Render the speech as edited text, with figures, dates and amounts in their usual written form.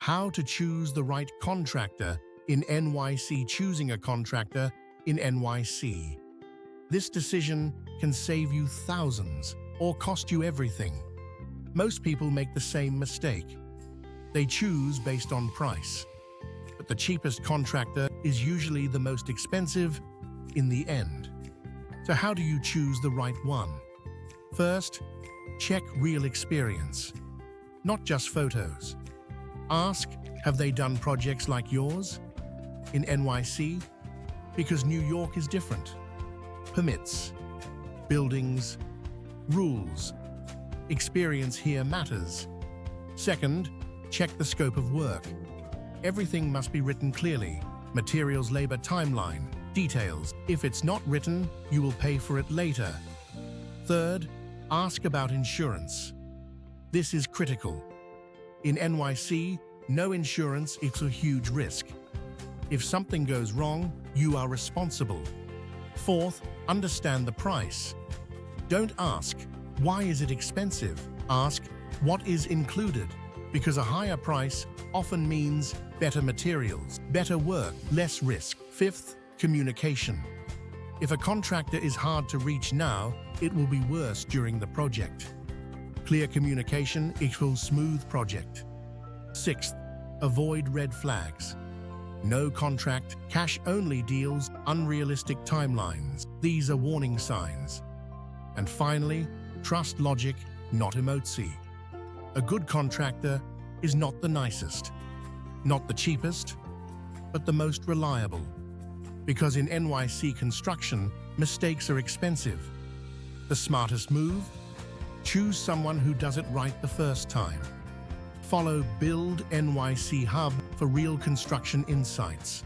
How to choose the right contractor in NYC. Choosing a contractor in NYC. This decision can save you thousands or cost you everything. Most people make the same mistake. They choose based on price. But the cheapest contractor is usually the most expensive in the end. So how do you choose the right one? First, check real experience, not just photos. Ask, have they done projects like yours in NYC? Because New York is different. Permits, buildings, rules. Experience here matters. Second, check the scope of work. Everything must be written clearly. Materials, labor, timeline, details. If it's not written, you will pay for it later. Third, ask about insurance. This is critical. In NYC, no insurance is a huge risk. If something goes wrong, you are responsible. Fourth, understand the price. Don't ask, why is it expensive? Ask, what is included? Because a higher price often means better materials, better work, less risk. Fifth, communication. If a contractor is hard to reach now, it will be worse during the project. Clear communication equals smooth project. Sixth, avoid red flags. No contract, cash-only deals, unrealistic timelines. These are warning signs. And finally, trust logic, not emotion. A good contractor is not the nicest, not the cheapest, but the most reliable. Because in NYC construction, mistakes are expensive. The smartest move? Choose someone who does it right the first time. Follow BUILD NYC HUB for real construction insights.